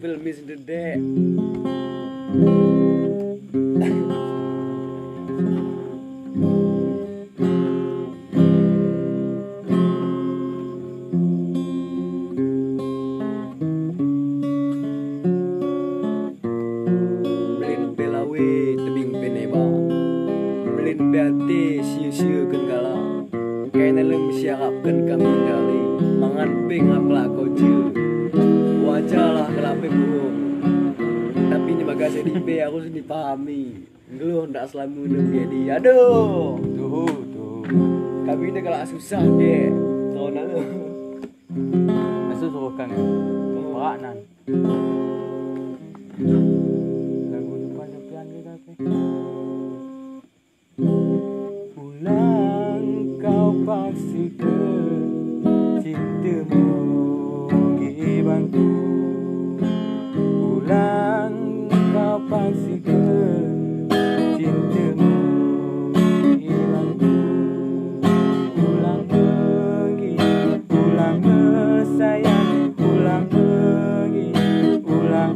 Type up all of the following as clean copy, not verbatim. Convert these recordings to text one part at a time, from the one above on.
film is the day. Blin belawi tebing peneba. Blin beati siu-siu kan kala. Kaya lem siapkan kami kali. Mangan ping akhlak kau je. Wajarlah kelape burung. Tapi ini bagasi di B aku sendiri pahami. Ngeluh ndak selalu jadi. Aduh. Tuh. Kami ini kalau susah deh. Tahu nak lu. Masuk suruh kan ya. Perak nan. Lagu depan-depan kita ke. Pulang kau pastikan cintamu gibangku. Pulang kau pastikan cintamu gibangku. Pulang pergi, pulang sayang, pulang pergi, pulang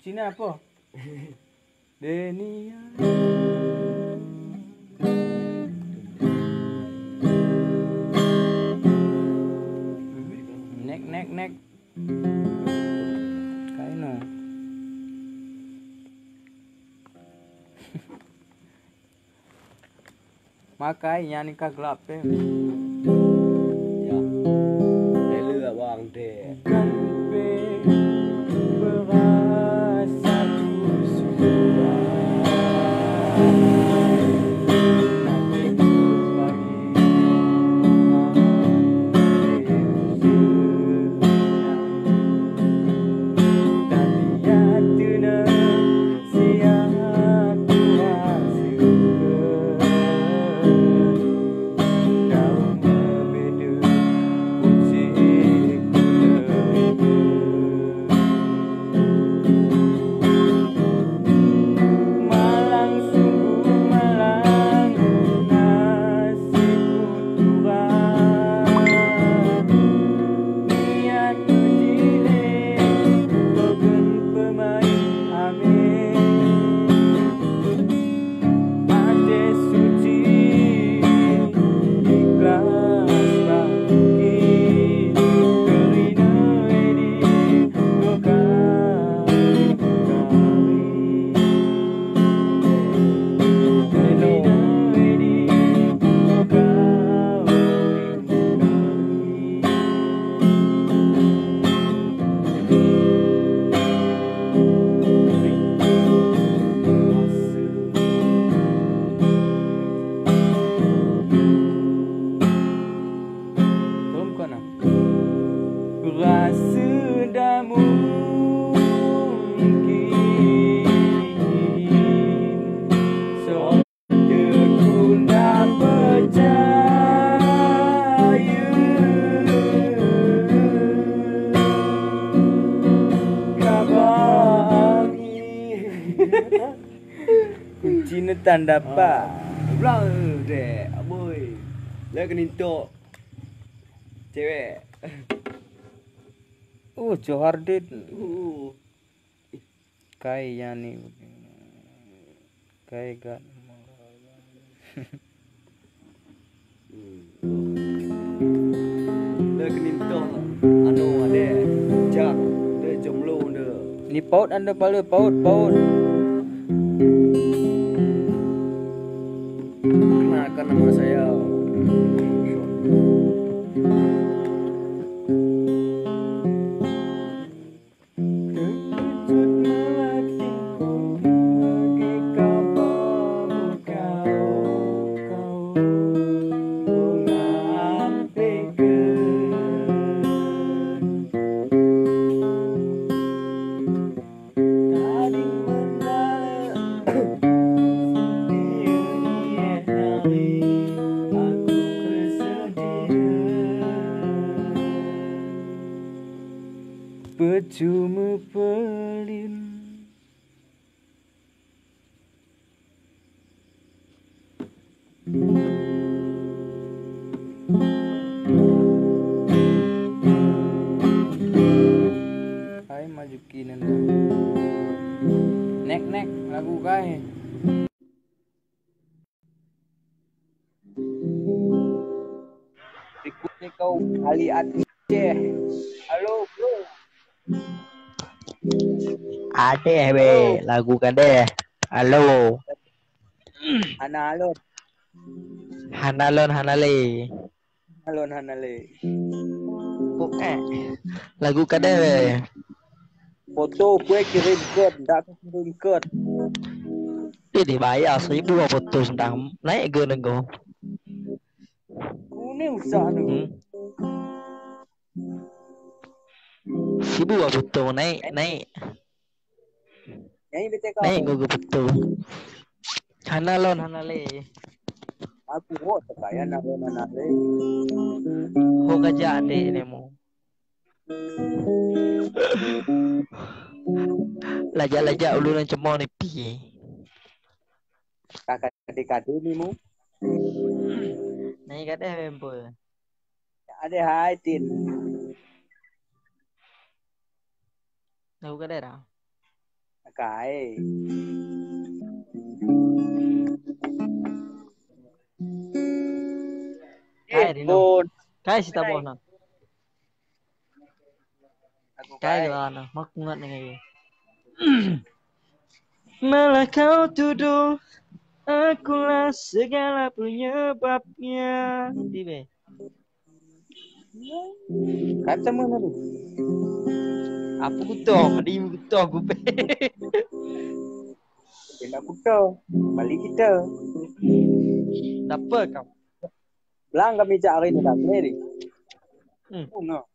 Cina apa? Denia. Nek. Kaino. Makanya ni kagelap Ya. Lelua bang deh. kan berasa sudah nanti Cina tanda apa? Belang deh, aboy. Lah kenintok. Cewek. Johar dit. Uh. Kaya ni. Kaya kan. Lah kenintok. Anu ada. Jak. Dia jomblo dia. Ni paut anda palu paut. Kenalkan nama saya. Percuma pelin Juki nanda. Nek lagu kai. Berikutnya kau Ali Aceh. Halo bro. Ada Halo. be lagu kade. Halo. Halo. Hanalon hanale. Halo Hanale. Kok lagu kade be. Foto gue kirim ke, ndak aku kirim ke. Dia dibayar 1.000 apa tuh sedang naik ke nego. Kune usah nih. 1.000 apa tuh naik. Nyanyi BTK. Naik gue betul. Hanalon hanale. Aku kok terkaya Hanale. Ho kaja ade nemu. Lajak uluran cemon ni pi. Kakak adik ni mu. Naik kade bempo. Ada haitin. Lagu kade dah. Kai. Kai dino. Kai si taboh na. Kai gimana? Mak ngat nih. Malah kau tuduh akulah segala penyebabnya. Tibe. Kata mana tu? Apa kutoh? Di kutoh aku pe. Kita kuda. Balik kita. Apa kau? Belang kami cari ni tak boleh. No.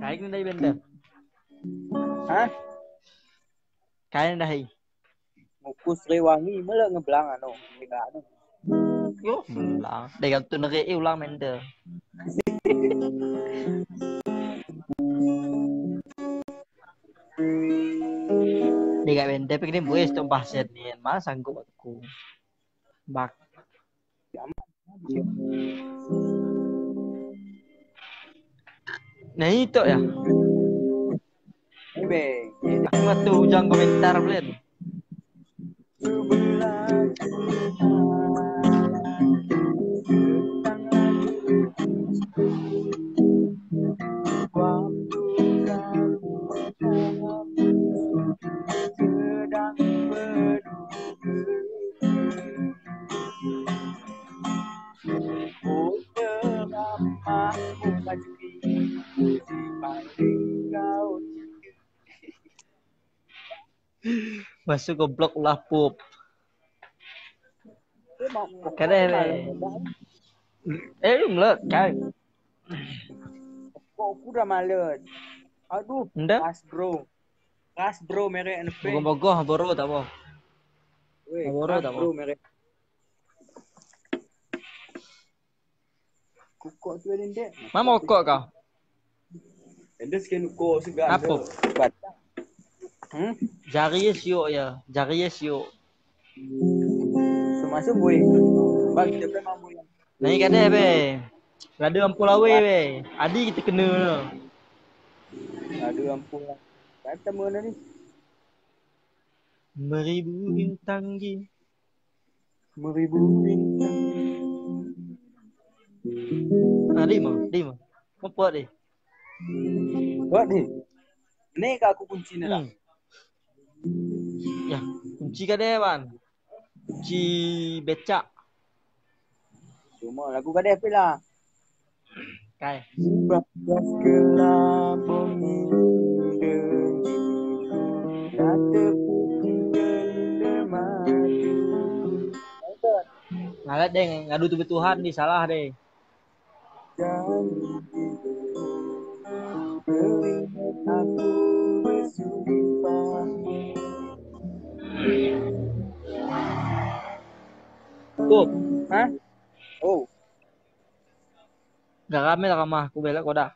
Kai ni dah benda. Hah? Kai ni dah hi. Ngukus rewangi malah ngebelang ano. Tidak ano. Yo, belang. Dia tu nak ulang benda. Dia benda pergi ni buat tu bahasa ni. Mana sanggup aku. Bak. Nah itu ya. Be. Aku tu ujang komentar boleh. Masuk goblok ulah pup. Kadang belum kai. Kok aku dah malas. Aduh, Gas bro merek NP. Bogoh boro tak apa. Boro tak apa. Bro merek. Kok tu ada ndek. Mana kok kau? Ada skin kok segan. Apa? Jari siok ya. Jari siok. Semasuk boy. Bang dia memang boy. Naik kadeh be. Ada ampul lawe be. Adi kita kena no. Ada ampun. Kata mana ni? Beribu bintang di. Beribu bintang. Lima. Apa deh? Buat ni. Ni ke aku kunci ni lah. Ya, kunci kadeh ban. Kunci becak. Cuma lagu kadeh apa lah? Kai. Bagas kelabung muda kata Ngalat deh, ngadu tu Tuhan di salah deh. Oh, hah? Oh, gak rame lah kamar aku belak kau dah.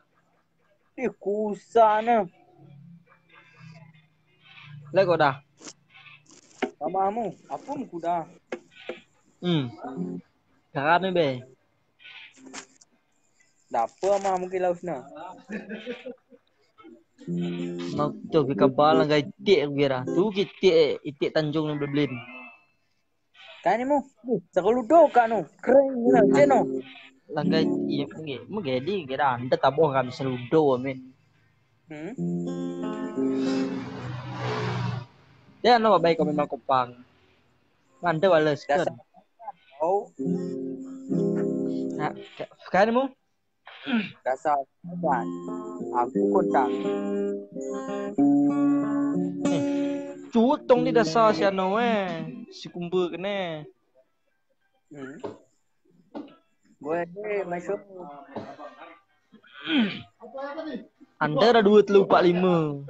Kusana. Lek kau dah. Kamamu, apa mu kuda? Gak rame be. Dapa mah mungkin lausna. Mau tu ke kabal ngai itik kira. Tu itik Tanjung yang Beblin. Kan ni mo. Sakaludo ka no. Keren na no. Langgai iya mungedi kira anda taboh kami seludo amin. Dia no baik kami mau kupang. Anda wales kan. Oh, Nah, kan mo? dasar kan. Aku kontak. Cutong ni dasar si ano si kumbu kene. Boleh masuk. Anda ada 2 3 4 5.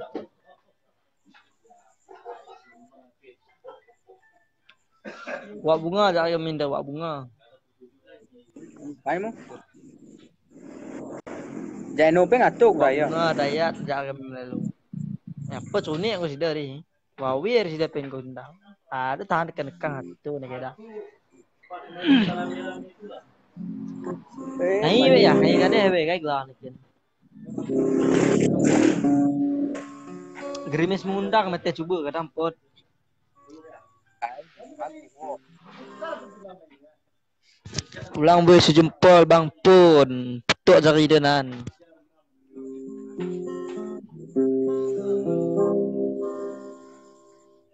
Wak bunga jangan minta wak bunga. Kamu mo. Jangan open atuk Wak raya. bunga dayat jangan melalu. Apa cuni aku sudah dari. Wawir sudah pengundang. Ada tahan dekan itu nih kira. Nah iya ya, ini kan deh kayak gelan nih. Gerimis mengundang mete coba kadang pot. Ulang boleh sejempol bang pun. Petuk jari denan.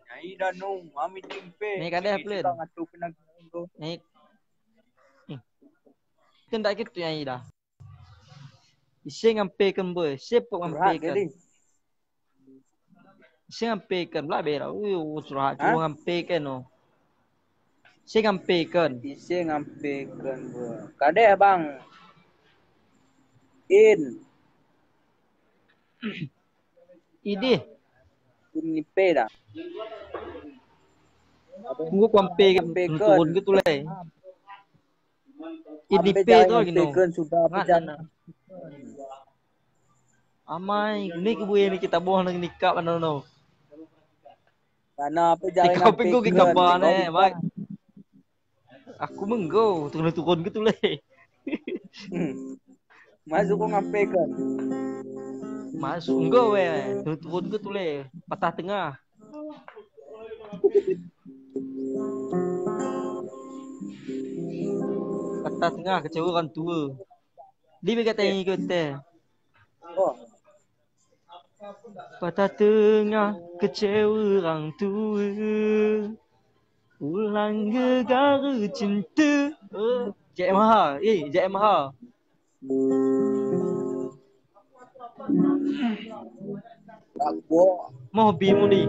Nyai danung, ami timpe. Ni kan deh plan. Ni. Kan tak gitu yang ida. Isi ngampekan boy, sepok ngampekan. Isi ngampekan lah bera. Curhat ngampekan no. Isi ngampekan. Isi ngampekan boy. Kade bang. Idi. Ini peda. Tunggu ngampekan turun gitu leh. Ini peda lagi no. Sudah berjalan. Amai, ni kebuaya ni kita buang nang nikah mana no. Karena apa jalan nikah penggo kita buang mak. Aku menggo, turun gitu leh. Masuk kau ngampekan. Masuk enggak turun gitu leh, patah tengah. Patah tengah kecewa orang tua. Dia berkata yang ikut teh. Oh. Patah tengah kecewa orang tua. Ulang gegara cinta. JMH. JMH. Aku mau hobi mu ni.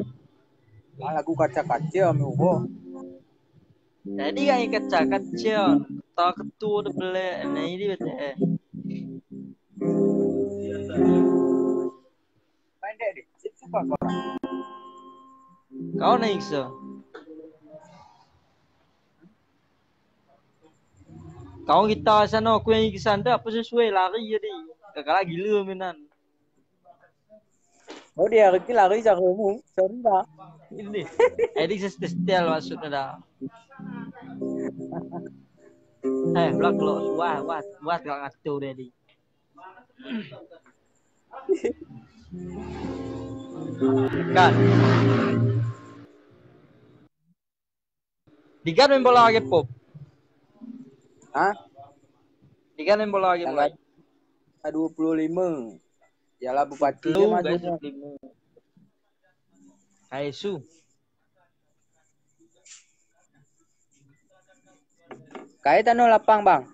Lagu kaca-kaca mu. Jadi kan kaca-kaca. Tak ketua dah belak. Nah ini betul. Pendek deh. Suka kau. Kau naik se. Kau kita sana aku yang ikut apa sesuai lari jadi. Kakak gila menan. Oh dia lari jagomu. Sorry dah. Ini. Edik setel maksudnya dah. Belak lo. Wah kau ngatur dia di. Kan. Digan main bola lagi pop. Hah? Digan main bola lagi pop. 25. Yalah bupati dia maju. Aisu. Kaitan no lapang bang.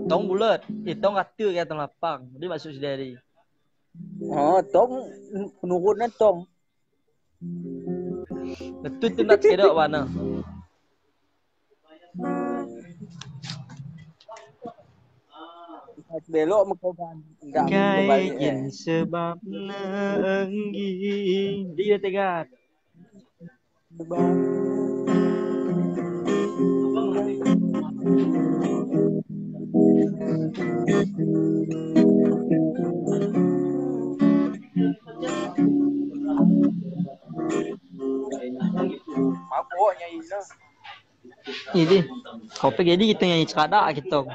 Tong bulat, tong kata ke tong lapang. Dia masuk sendiri. Oh, tong penurunnya tong. Betul tu nak kedok mana? Belok mengkogan. Kain sebab nenggi. Dia tegat. Aku nyanyi lah. Ini, kau pergi jadi kita nyanyi cakap kita.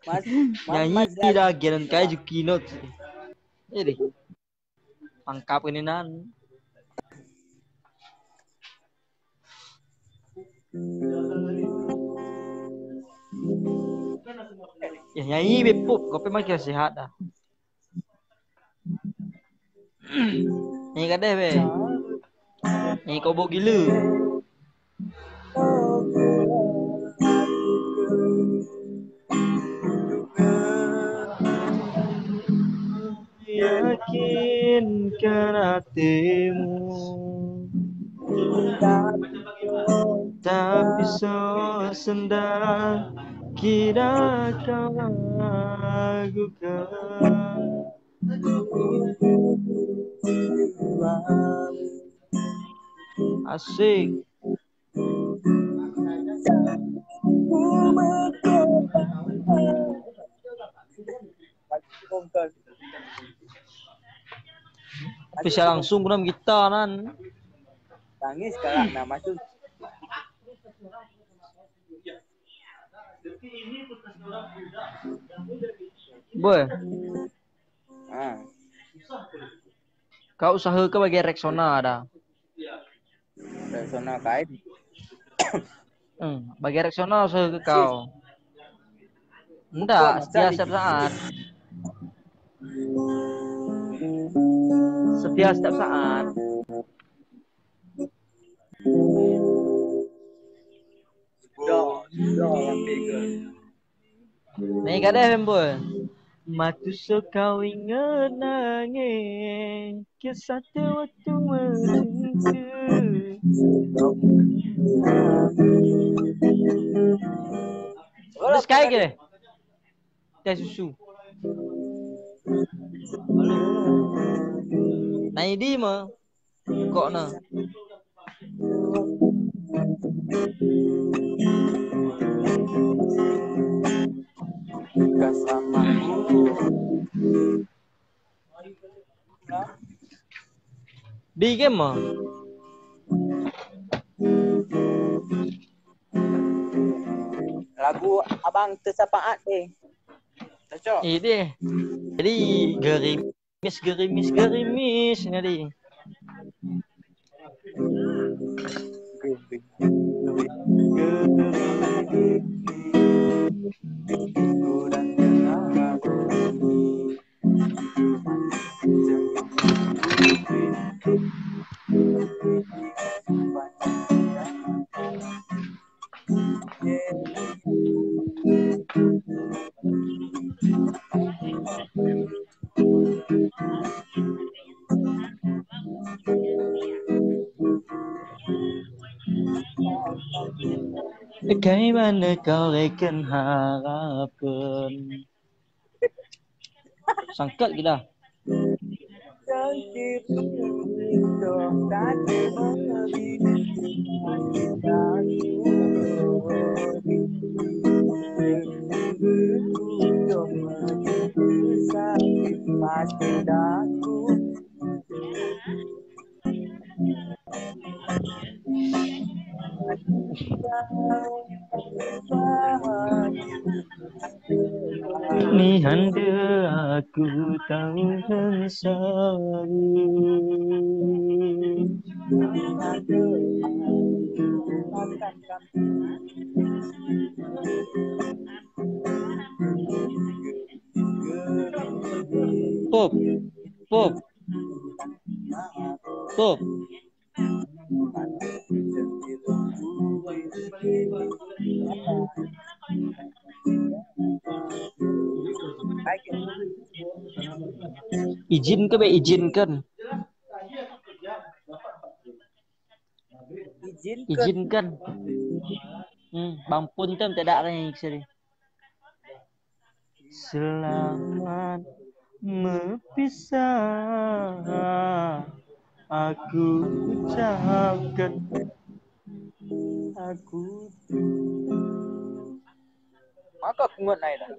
Mas Nyanyi dah giran kai juki not. Jadi pangkap ini nan. Ya nyanyi bepuk, kopi mah kira sehat dah. Nyanyi kadeh be. Nyanyi kobo gila. Yakinkan hatimu, tapi sendang kira kau ragukan. Asik. Bisa langsung kurang kita nan. Tangis sekarang nama tu. Boy. Kau usaha ke bagi Rexona ada? Rexona kait. Bagi Rexona usaha ke kau? Enggak, setiap saat. Setiap saat. Sudah yang tiga. Nih kadeh boy. Matu kau ingat nangis kisah waktu mencinta. Terus kayak gini. Teh susu. Nah ini mah kok na. Di game mah. Lagu abang tersapaat cocok. Ini. Jadi gerimis jadi. Bagaimana kau rekan harapan? Sangkat kita. Ni handa aku tahu selalu. Pop. Izinkan. Bang pun tem tidak ada seri. Selamat berpisah. Aku ucapkan Maka aku ngot naik dah.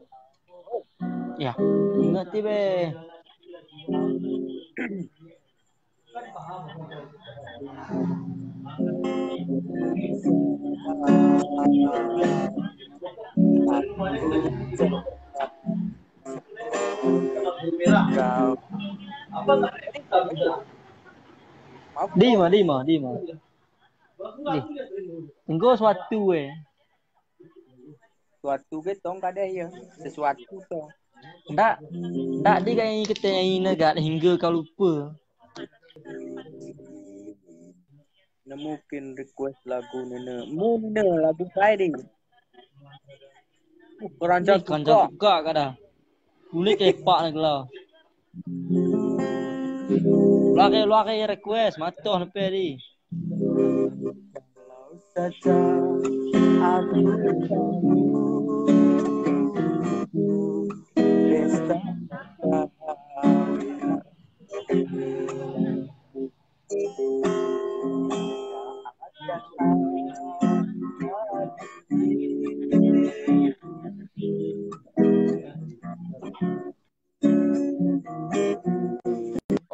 Ya, ngerti be. kau. Di mah. Di. Engko suatu Suatu ke tong kada ya. Sesuatu tong. Ndak di kayak kita nyanyi negara hingga kau lupa. Nah, mungkin request lagu nene. Nene lagu saya deh. Keranjang Kanjang tukar. tukar kada. Kulit kepak nak lah. Luar request matoh lepas di. Saja aku tahu pesta bahagia.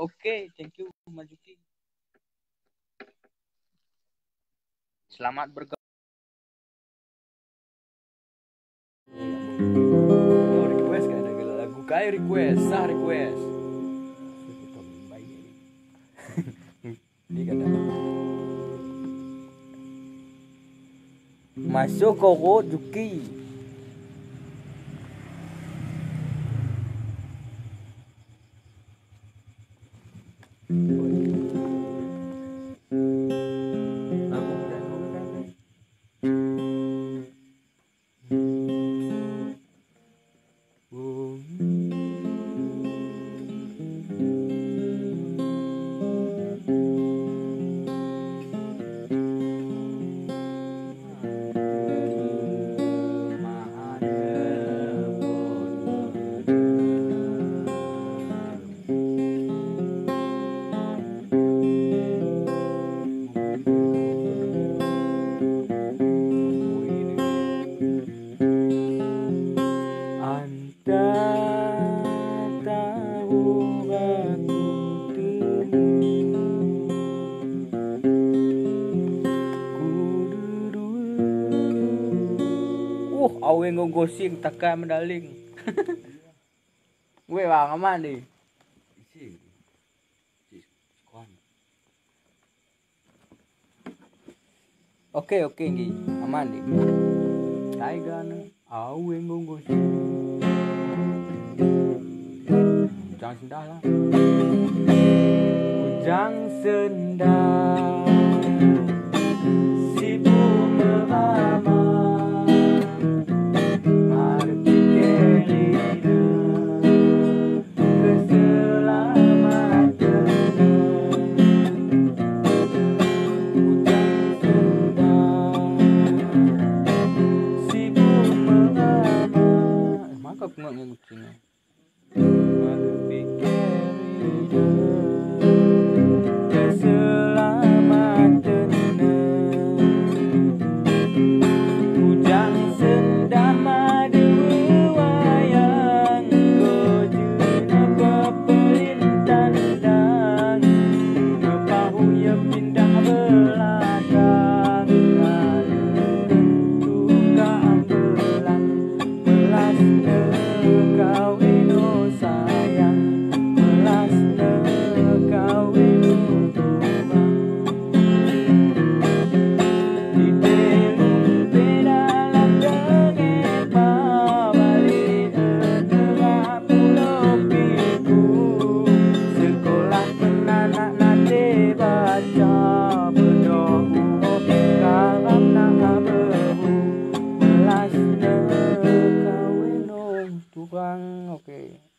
Oke, thank you Majuki. Selamat bergabung. Oh, request kan ada lagu kayak request, sah request. Dia kata masuk kok Juki. Awe ngogosing takkan mendaling. Gue bang aman nih. Oke ngi aman nih. Taigana awe ngogosing. Ujang sendah lah. Ujang sendah. Oke.